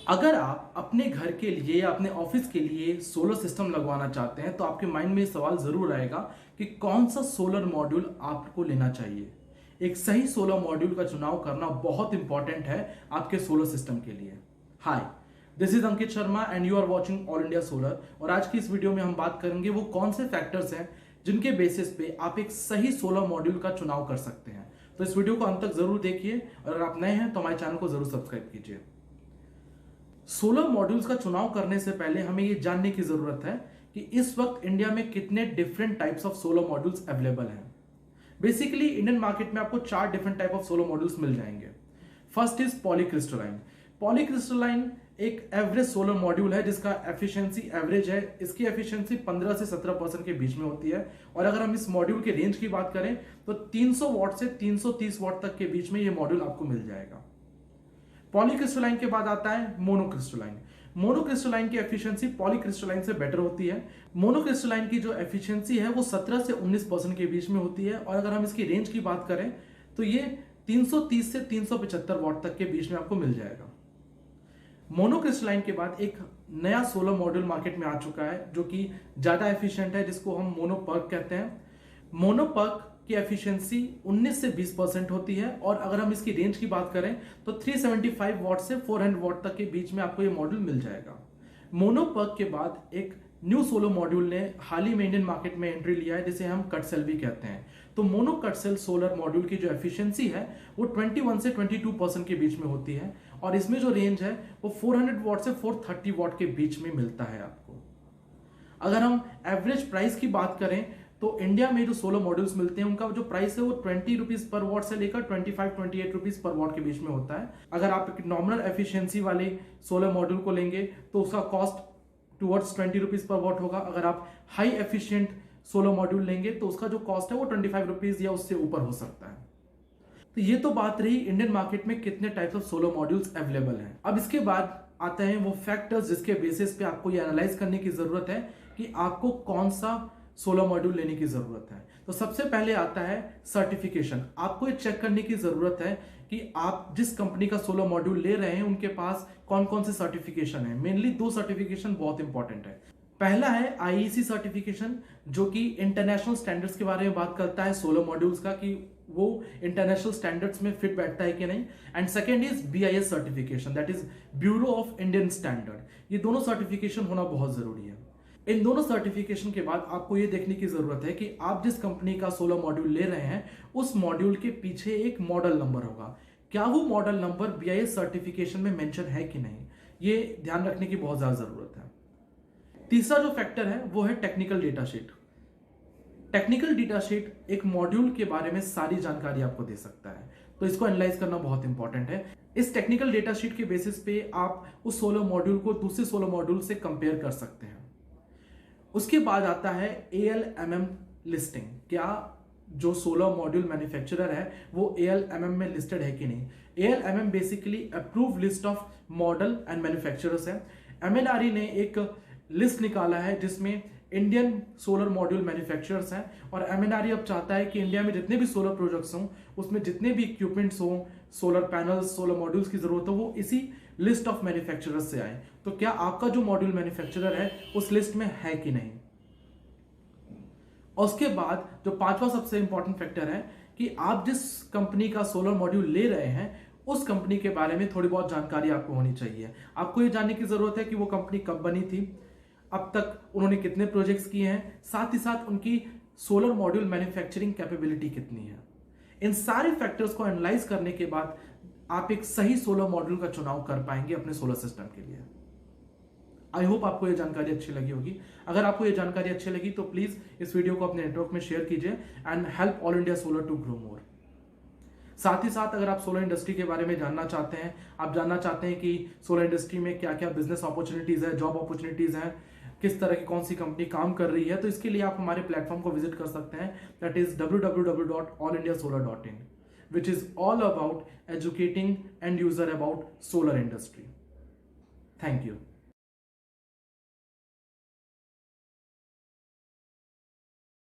अगर आप अपने घर के लिए या अपने ऑफिस के लिए सोलर सिस्टम लगवाना चाहते हैं तो आपके माइंड में ये सवाल जरूर आएगा कि कौन सा सोलर मॉड्यूल आपको लेना चाहिए। एक सही सोलर मॉड्यूल का चुनाव करना बहुत इंपॉर्टेंट है आपके सोलर सिस्टम के लिए। Hi, this is Ankit Sharma and you are watching all India solar. और आज की इस वीडियो में हम बात करेंगे वो कौन से फैक्टर्स हैं जिनके बेसिस पे आप एक सही सोलर मॉड्यूल का चुनाव कर सकते हैं। तो इस वीडियो को अंत तक जरूर देखिए और अगर आप नए हैं तो हमारे चैनल को जरूर सब्सक्राइब कीजिए। सोलर मॉड्यूल्स का चुनाव करने से पहले हमें यह जानने की जरूरत है कि इस वक्त इंडिया में कितने different types of solar modules available हैं। बेसिकली इंडियन मार्केट में आपको 4 different type of solar modules मिल जाएंगे। First is polycrystalline. पॉलीक्रिस्टलाइन एक एवरेज सोलर मॉड्यूल है जिसका एफिशिएंसी एवरेज है। इसकी एफिशिएंसी 15 से 17% के बीच में होती है। और अगर हम इस मॉड्यूल के रेंज की बात करें तो 300 वॉट से 330 वॉट तक के बीच में यह मॉड्यूल आपको मिल जाएगा। पॉलीक्रिस्टलाइन के बाद आता है मोनोक्रिस्टलाइन। मोनोक्रिस्टलाइन की एफिशिएंसी पॉलीक्रिस्टलाइन से बेटर होती है। मोनोक्रिस्टलाइन की जो एफिशिएंसी है वो 17 से 19% के बीच में होती है। और अगर हम इसकी रेंज की बात करें तो ये 330 से 375 वॉट तक के बीच में आपको मिल जाएगा। मोनोक्रिस्टलाइन के बाद एक नया सोलर मॉड्यूल मार्केट में आ चुका है जो कि ज्यादा एफिशिएंट है, जिसको हम मोनोपर्क कहते हैं। मोनोपर्क की एफिशिएंसी 19 से 20% होती है। और अगर हम इसकी रेंज की बात करें तो 375 वॉट से 400 वॉट तक के बीच में आपको ये मॉड्यूल मिल जाएगा। मोनोपर्क के बाद एक न्यू सोलर मॉड्यूल ने हाल ही में इंडियन मार्केट में एंट्री लिया है जिसे हम कटसेल भी कहते हैं। तो मोनो कटसेल सोलर मॉड्यूल की जो एफिशिएंसी है वो 21 से 22% के बीच में होती है। और इसमें जो रेंज है वो 400 वॉट से 430 वॉट के बीच में मिलता है आपको। अगर हम एवरेज प्राइस की बात करें तो इंडिया में जो सोलर मॉड्यूल्स मिलते हैं उनका जो प्राइस है वो 20 रुपीज पर वॉट से लेकर 25-28 रुपीज पर वॉट के बीच में होता है। अगर आप एक नॉर्मल एफिशिएंसी वाले सोलर मॉड्यूल को लेंगे तो उसका cost towards 20 rupees per what होगा। अगर आप हाई एफिशिएंट सोलर मॉड्यूल लेंगे तो उसका जो कॉस्ट है वो 25 रुपीज या उससे ऊपर हो सकता है। तो ये तो बात रही इंडियन मार्केट में कितने types of solar modules available हैं। अब इसके बाद आते हैं वो फैक्टर्स जिसके बेसिस पे आपको ये एनालाइज करने की जरूरत है कि आपको कौन सा सोलर मॉड्यूल लेने की जरूरत है। तो सबसे पहले आता है सर्टिफिकेशन। आपको ये चेक करने की जरूरत है कि आप जिस कंपनी का सोलर मॉड्यूल ले रहे हैं उनके पास कौन कौन से सर्टिफिकेशन है। मेनली 2 सर्टिफिकेशन बहुत इंपॉर्टेंट है। पहला है आईईसी सर्टिफिकेशन जो कि इंटरनेशनल स्टैंडर्ड्स के बारे में बात करता है सोलर मॉड्यूल्स का कि वो इंटरनेशनल स्टैंडर्ड्स में फिट बैठता है कि नहीं। And second is BIS certification, that is bureau of Indian standard. ये दोनों सर्टिफिकेशन होना बहुत जरूरी है। इन दोनों सर्टिफिकेशन के बाद आपको यह देखने की जरूरत है कि आप जिस कंपनी का सोलर मॉड्यूल ले रहे हैं उस मॉड्यूल के पीछे एक मॉडल नंबर होगा। क्या वो मॉडल नंबर बीआईएस सर्टिफिकेशन में मेंशन है कि नहीं, ये ध्यान रखने की बहुत ज्यादा जरूरत है। तीसरा जो फैक्टर है वो है technical data sheet. Technical data sheet एक मॉड्यूल के बारे में सारी जानकारी आपको दे सकता है, तो इसको एनालाइज करना बहुत इंपॉर्टेंट है। इस टेक्निकल डेटा शीट के बेसिस पे आप उस सोलर मॉड्यूल को दूसरे सोलर मॉड्यूल से कंपेयर कर सकते हैं। उसके बाद आता है ALMM लिस्टिंग। क्या जो सोलर मॉड्यूल मैन्युफैक्चरर है वो ALMM में लिस्टेड है कि नहीं। ALMM basically approve list of model and manufacturers है। MNRE ने एक लिस्ट निकाला है जिसमें इंडियन सोलर मॉड्यूल मैन्युफैक्चरर्स हैं। और MNRE अब चाहता है कि इंडिया में जितने भी सोलर प्रोजेक्ट्स हों उसमें जितने भी इक्विपमेंट्स हों, सोलर पैनल्स, सोलर मॉड्यूल्स की जरूरत हो, वो इसी लिस्ट ऑफ मैन्युफैक्चरर्स से आए। तो क्या आपका जो मॉड्यूल मैन्युफैक्चरर है उस लिस्ट में है कि नहीं। और उसके बाद जो 5वां सबसे इंपॉर्टेंट फैक्टर है कि आप जिस कंपनी का सोलर मॉड्यूल ले रहे हैं उस कंपनी के बारे में थोड़ी बहुत जानकारी आपको होनी चाहिए। आपको यह जानने की जरूरत है कि वो कंपनी कब बनी थी, अब तक उन्होंने कितने प्रोजेक्ट्स किए हैं, साथ ही साथ उनकी सोलर मॉड्यूल मैन्युफैक्चरिंग कैपेबिलिटी कितनी है। इन सारे फैक्टर्स को एनालाइज करने के बाद आप एक सही सोलर मॉड्यूल का चुनाव कर पाएंगे अपने सोलर सिस्टम के लिए। आई होप आपको यह जानकारी अच्छी लगी होगी। अगर आपको यह जानकारी अच्छी लगी तो प्लीज इस वीडियो को अपने नेटवर्क में शेयर कीजिए and help all India solar to grow more. साथ ही साथ अगर आप सोलर इंडस्ट्री के बारे में जानना चाहते हैं, आप जानना चाहते हैं कि सोलर इंडस्ट्री में क्या क्या बिजनेस अपॉर्चुनिटीज है, जॉब अपॉर्चुनिटीज है, किस तरह की कौन सी कंपनी काम कर रही है, तो इसके लिए आप हमारे प्लेटफॉर्म को विजिट कर सकते हैं, that is www.allindiasolar.in, which is all about educating end user about solar industry. Thank you.